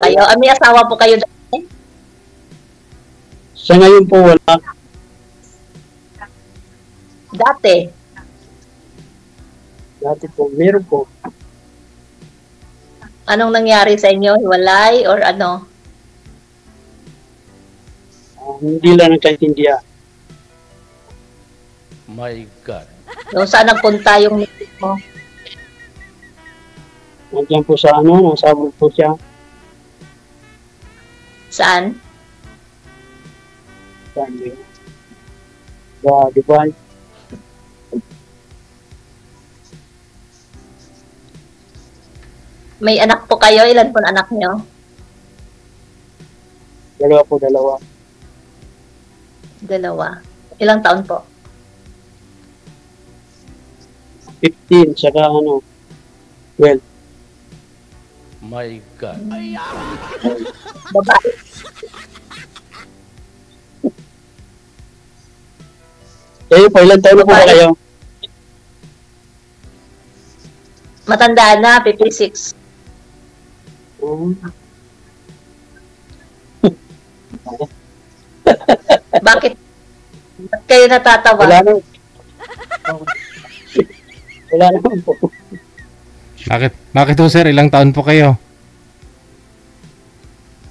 kayo? May asawa po kayo dati? Sa ngayon po wala. Dati? Dati po, meron po. Anong nangyari sa inyo? Hiwalay or ano? Hindi lang nagkaintindihan. My God. So, saan nagpunta yung misis mo? Nandiyan po sa nasabog po siya. Saan? Sa Dubai. May anak po kayo? Ilan po anak niyo? Dalawa. Dalawa. Ilang taon po? 15, saka 12. My God. Babae. Kayo po, ilan taon na po ba Babae. kayo? Matanda na, 56. Bakit? Ba't kayo natatawa? Wala na. Wala naman po. Bakit po sir? Ilang taon po kayo?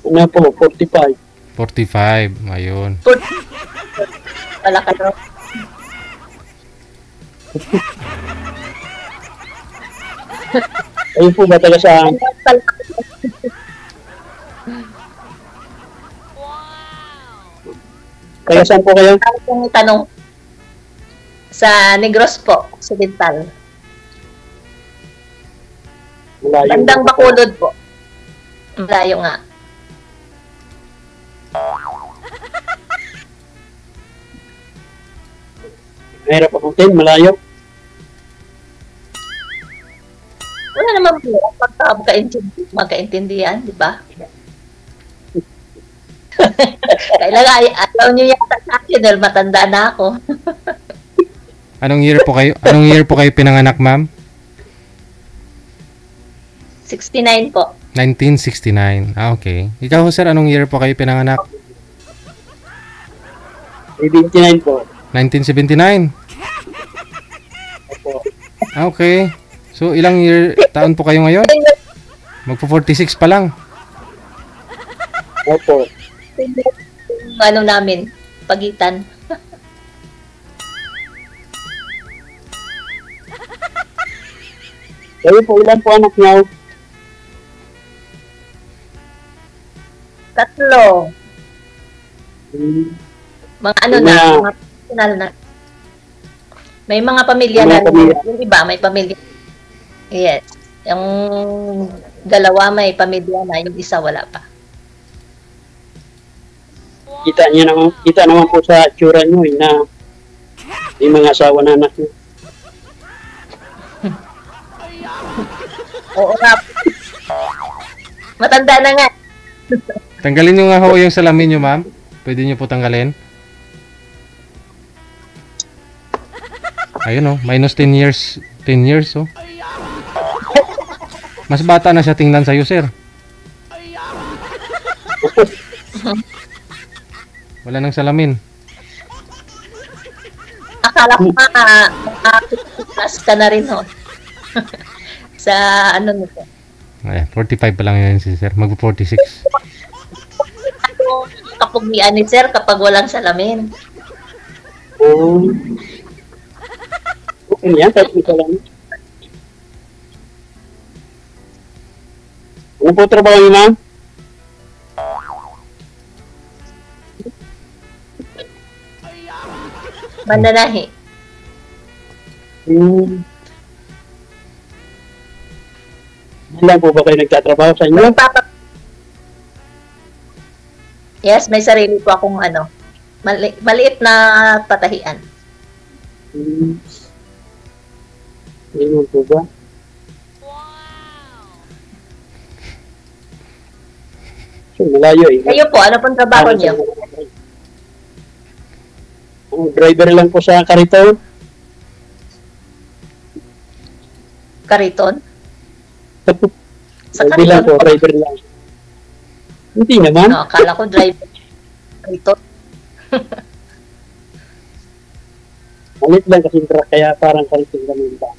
Ano po, 45. 45. Ayun. Wala kayo. Ayun po ba taga saan? Taga saan po kayo? Ang tanong sa Negros po, Occidental. Malayo. Bandang Bacolod po. Malayo nga. Mahirap abutin, malayo. Wala naman po. Pagka magkaintindihan, di ba? Kailangan, ayaw nyo yata sa akin dahil matanda na ako. Anong year po kayo? Anong year po kayo pinanganak, ma'am? 69 po. 1969. Ah, okay. Ikaw, sir, anong year po kayo pinanganak? 29 po. 1979. Opo. Ah, okay. So, ilang taon po kayo ngayon? Magpo-46 pa lang. Opo. Yung ano namin, pagitan. Kayo po, ilan po anak niyo? 3. Mga ano na, Mga- mga personal na. May mga pamilya Mga na. pamilya. Yung iba, may pamilya. Yes. Yung 2 may pamilya na, yung isa wala pa. Kita naman po sa tsura niyo na may mga asawa na anak niyo. Oo nga. Matanda na nga. Tanggalin nyo nga ho yung salamin nyo, ma'am. Pwede nyo po tanggalin. Ayun oh, minus 10 years. 10 years oh. Mas bata na siya tingnan sa'yo, sir. Wala nang salamin. Akala ko plus ka na rin ho. Sa ano nito. Ay, 45 pa lang yun si sir. Mag-46. Kapugian ni sir kapag walang salamin. Okay yan, kahit may salamin. Ano po trabaho niyo, ma'am? Mananahi. Ilan po ba kayo nagtatrabaho sa inyo? Yes, may sarili po akong maliit na patahian. Ilan po ba? So, malayo eh. Kayo po, ano pong trabaho niyo? Driver lang po sa Kariton. Kariton? Sa Hindi lang Kariton po, driver lang. Hindi naman. No, akala ko driver ito. Malit lang kasi truck, kaya parang kaliting ganun ba.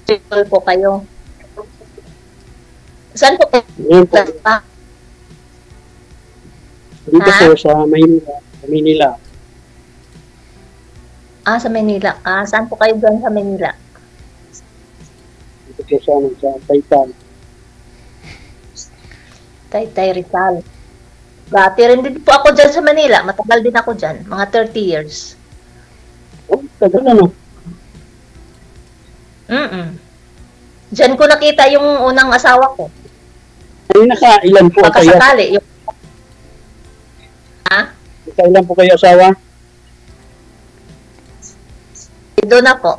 Triple po kayo. Saan po kayo? Ngayon po, Ah, dito Ha? po sa Maynila. Sa Manila. sa Manila. Saan po kayo dyan sa Manila? Dito po sa Taytay. Taytay Rizal. Dati rin din po ako dyan sa Manila. Matagal din ako dyan. Mga 30 years. Oh, tagal ano. Diyan ko nakita yung unang asawa ko. Ay, nakailan po kayo? Pagkasakali. Yung... Ha? Nakailan po kayo asawa? Doon na po.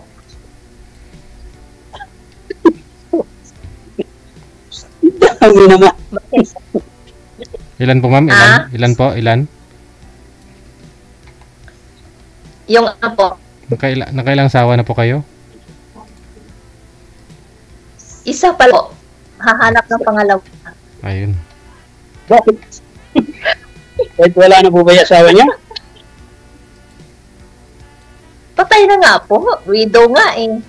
Dami naman. Bakit? Ilan po, ma'am? Ilan? Ah? Ilan po? Ilan? Yung ano po, Nakailang sawa na po kayo? isa pa po. Hahanap ng pangalawa. Ayun. Bakit? Kahit wala na po ba yung asawa niya? Patay na nga po. Widow nga eh.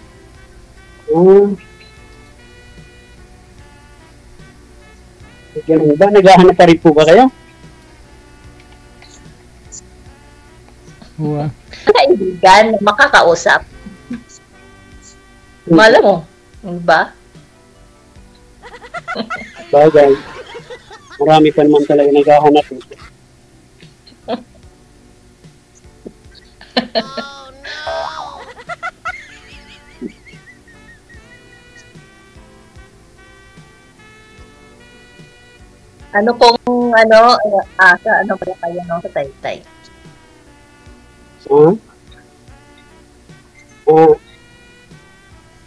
Oh. Ganun ba? Naghahanap pa rin po ba kayo? Uwa. Kaibigan, makakausap. Mala mo. Diba? Bagay. Marami pa naman talaga naghahanap. Ano pong ano, sa ano ba kayo no, sa Taytay? Ha? Ah,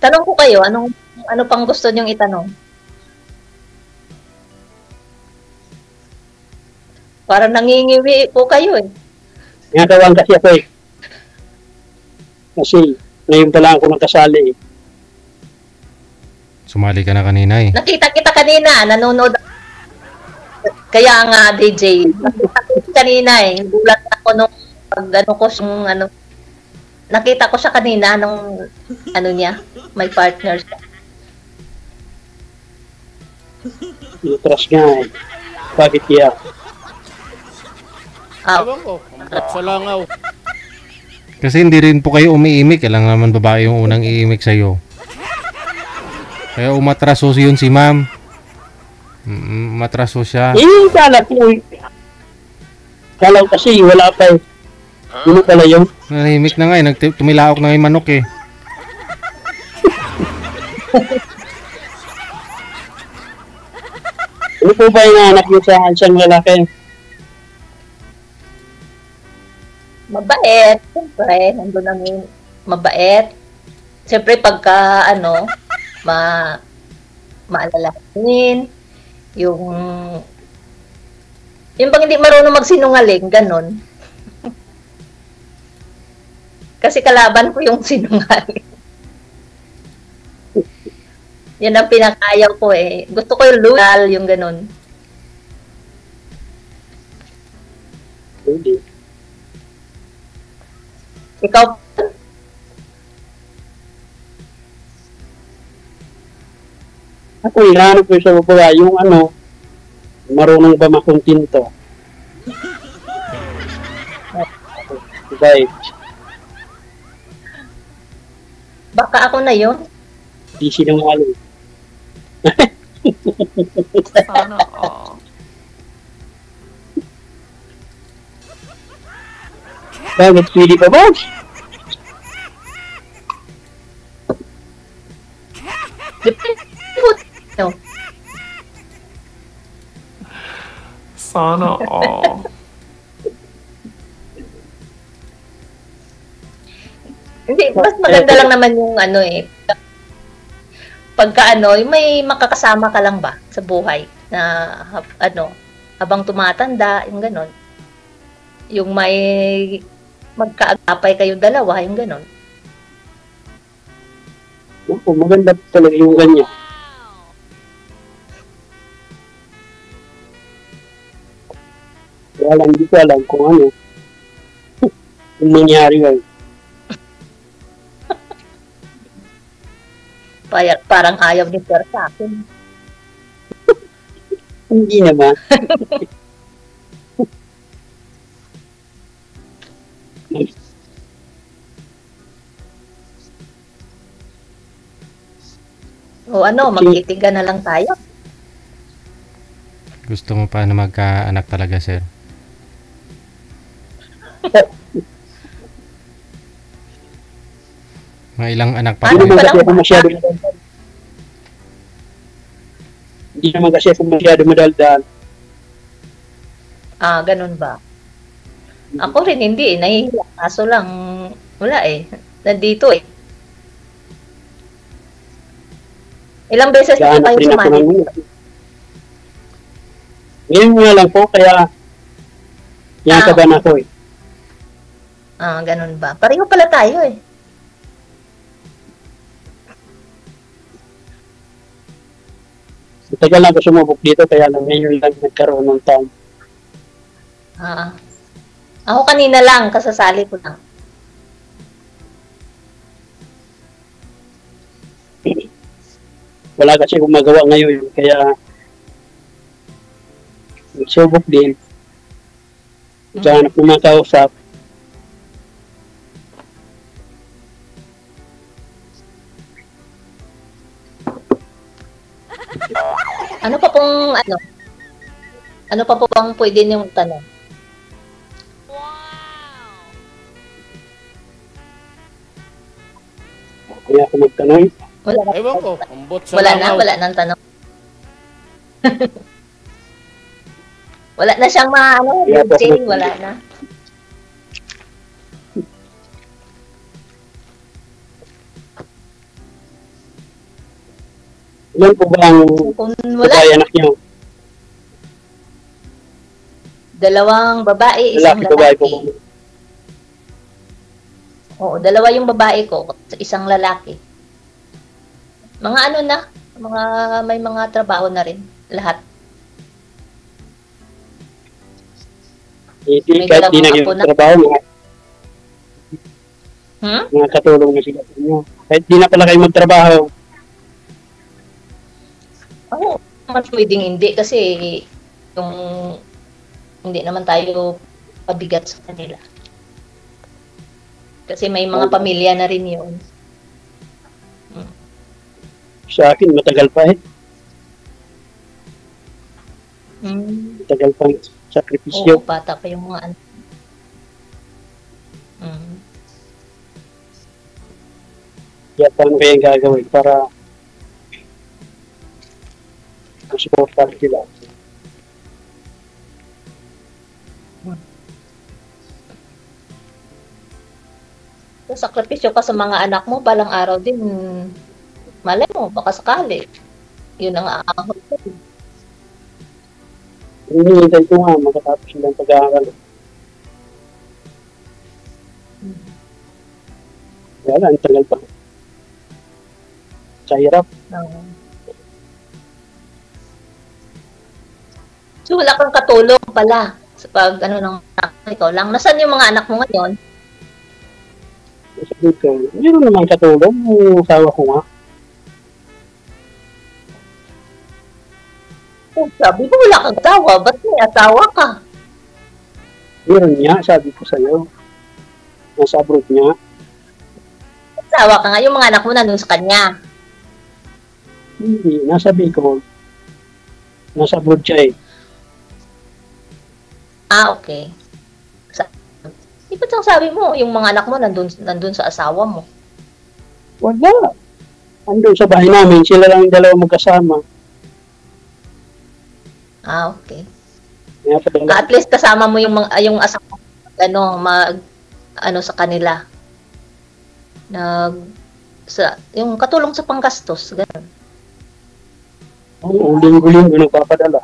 Tanong ko kayo, ano pang gusto niyong itanong? Parang nangingiwi po kayo eh. nagkawang kasi ako eh. Kasi ngayon pa lang ako nakasali eh. Sumali ka na kanina eh. Nakita kita kanina, nanonood. Kaya nga, DJ, nakita ko kanina eh. Gulat ako nung pag ano ko, yung ano, nakita ko siya kanina nung ano niya, may partner siya. Trust nga eh. Bakit kaya? Ewan ko, ambot sa langaw. Kasi hindi rin po kayo umiimik. Kailang naman babae yung unang iimik sa'yo. Kaya umatraso yun si ma'am. Umatraso siya. Eh, kala ko eh. Kala ko kasi wala pa eh. Yun pala yun. Nanahimik na nga eh. Tumilaok na nga yung manok eh. Ano po ba yung anak niyo sa isang lalaki? Mabait, siyempre, nandun ang mabait. Siyempre, pagka, ano, maalalahanin, yung bang hindi marunong magsinungaling, ganun. Kasi kalaban ko yung sinungaling. Yan ang pinakayaw ko eh. Gusto ko yung loyal, yung ganun. Hindi. Ikaw, Ako hinahanap ko sa babae yung ano, marunong ba makuntinto. Right. baka ako na yun. Di sinungaling. Sana all. Bakit pili pa ba? Depende. No. Sana all. Hindi, mas maganda lang naman yung ano eh. Pagka ano, yung may makakasama ka lang ba sa buhay na ano, habang tumatanda, yung ganon. Yung may magkaagapay kayong dalawa, yung ganon. Opo, maganda talaga yung ganyan. Kaya lang, hindi ko alam kung ano. Kung nangyari yun. Parang ayaw ni Sir sa akin. Hindi naman. O ano, magtitigan na lang tayo. Gusto mo pa na magkaanak talaga, sir? Mga ilang anak pa Hindi Ano kayo? naman pa kasi lang ako masyado madaldal. Hindi naman kasi ako masyado madaldal. Ah, ganun ba? Ako rin hindi, nahihiya. Kaso lang, wala eh. Nandito eh. Ilang beses na Gahanap kayo rin ako sumali? ng ngayon nga lang po, kaya yan Ah. kaban ako eh. Ah, ganun ba? Pareho pala tayo eh. Matagal na ako sumubok dito, kaya lang ngayon lang nagkaroon ng time. Ah. Ako kanina lang, kasasali ko lang. Wala kasi akong magawa ngayon, kaya nagsubok din. Naghahanap ng mga kausap. Ano pa pong, ano? Ano pa po bang pwede niyong tanong? Kaya ako magtanong. Wala na. Ewan ko, ambot sa Wala na, langaw. wala nang tanong. Wala na siyang mga, ano, Kaya po Jane, ako- wala na. Ilan po ba ang Kung wala, babae anak niyo? dalawang babae, isang Lalaki, babae po. lalaki. Oo, dalawa yung babae ko, isang lalaki. Mga ano na, may mga trabaho na rin, lahat. Hindi, May kahit di dalawang apo na. nagtrabaho, mga Hmm? katulong na sila sa inyo. Kahit di na pala kayo magtrabaho, Oo, naman pwedeng hindi kasi yung hindi naman tayo pabigat sa kanila. Kasi may mga pamilya na rin yun. sa akin matagal pa eh. Matagal pang Oo, sakripisyo. bata pa yung mga anak. Kaya paano kaya gagawin para masuportar sila. So, sakripisyo ka sa mga anak mo, balang araw din, malay mo, baka sakali. Yun ang aahon ko. Hinihintay ko nga makatapos silang pag-aaral. Kaya lang, ang tagal pa. Sa hirap. So, wala kang katulong pala sa pag, ano, ng anak mo, ikaw lang. Nasaan yung mga anak mo ngayon? Sabi ko, meron naman katulong. Yung asawa ko nga. Oh, sabi ko, wala kang asawa. Ba't may asawa ka? Meron niya, sabi ko sa'yo. Nasa abroad niya. Asawa ka nga. Yung mga anak mo nandun sa kanya. Hindi, nasa Bicol. Nasa abroad siya eh. Ah, okay. Di ba't ang sabi mo, yung mga anak mo nandun sa asawa mo? Wala. Andun sa bahay namin, sila lang yung dalawa magkasama. Ah, okay. Kaya padala. At least kasama mo yung asawa mo, ano sa kanila. Yung katulong sa panggastos, ganun. Oo, linggo-linggo nagpapadala.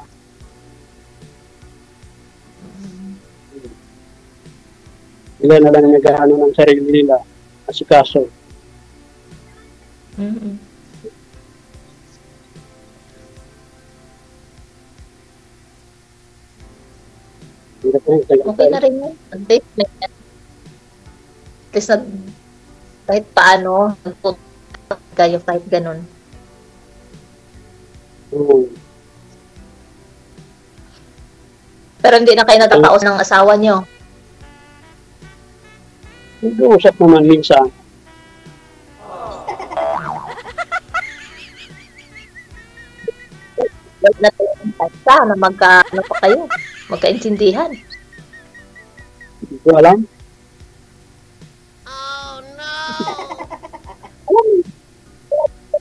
Sila na lang nag-ano ng sarili nila. Kasi kaso, Mm-mm. Hirap na yung Okay na rin yun. At least, kahit paano, kayo kahit ganun. Pero hindi na kayo natataos ng asawa nyo. Nag-uusap naman minsan. Na sana ano pa kayo, magkaintindihan. Hindi ko alam.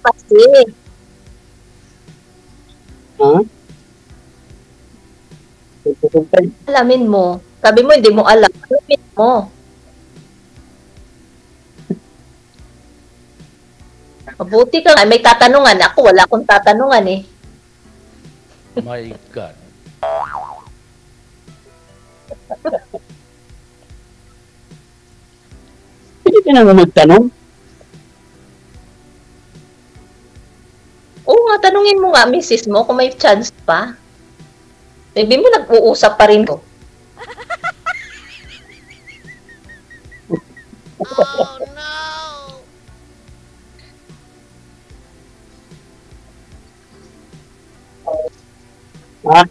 Kasi, Ha? Tutugtay. alamin mo. Sabi mo, hindi mo alam. Alamin mo. Mabuti ka nga. May tatanungan. Ako, wala akong tatanungan eh. My God. Hindi ka na magtanong. Oo nga, tanungin mo nga, misis mo, kung may chance pa. Maybe mo nag-uusap pa rin ko. Ha?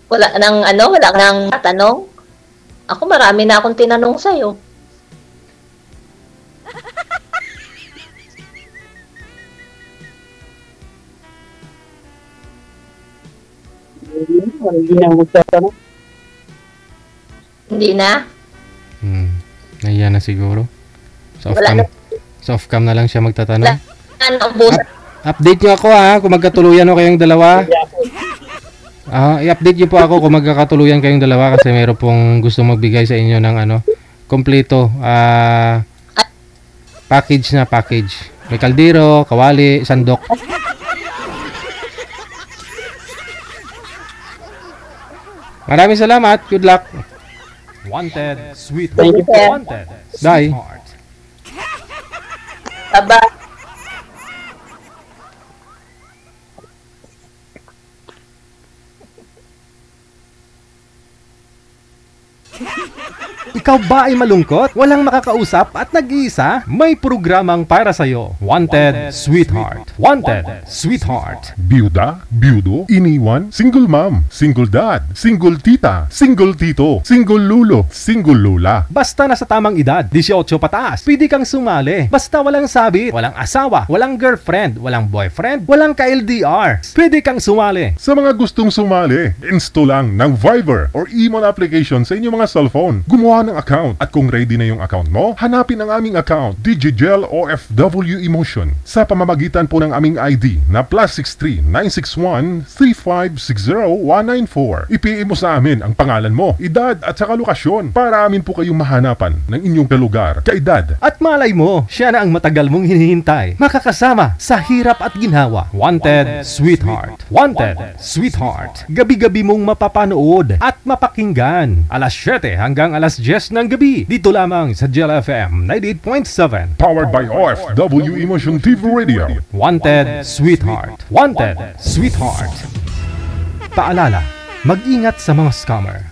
Wala nang tanong. Ako marami na akong tinanong sa'yo. Hindi na magtatanong. Hindi na. Nahiya na siguro. Sa Wala off-cam na lang siya magtatanong. Wala. Ang busa. Update nyo ako ha, kung magkatuluyan o kayong dalawa. I-update nyo po ako kung magkakatuluyan kayong dalawa kasi meron pong gusto magbigay sa inyo ng kompleto. Package. May kaldero, kawali, sandok. Maraming salamat. Good luck. Wanted, sweet, Thank you, sir. wanted, die. Aba. Ikaw ba ay malungkot? Walang makakausap at nag-iisa? May programang para sa'yo. Wanted, Sweetheart. Wanted, Sweetheart. Byuda, byudo, iniwan, single mom, single dad, single tita, single tito, single lulo, single lula. Basta nasa tamang edad, 18 pataas, pwede kang sumali. Basta walang sabit, walang asawa, walang girlfriend, walang boyfriend, walang ka-LDR. Pwede kang sumali. Sa mga gustong sumali, install lang ng Viber or Emon application sa inyong mga cellphone. Gumawa ng account at kung ready na yung account mo, hanapin ang aming account, Digigel OFW Emotion, sa pamamagitan po ng aming ID na +63 961 3560 194. I-PM mo sa amin ang pangalan mo, edad at saka lokasyon para amin po kayong mahanapan ng inyong kalugar, kaedad. At malay mo, siya na ang matagal mong hinihintay. Makakasama sa hirap at ginhawa. Wanted, Sweetheart. Wanted, Sweetheart. Gabi-gabi mong mapapanood at mapakinggan. Alas 7 hanggang alas 10 ng gabi. Dito lamang sa Gel FM 98.7. Powered by OFW Emotion TV Radio. Wanted, Sweetheart. Wanted, Sweetheart. Paalala, mag-ingat sa mga scammer.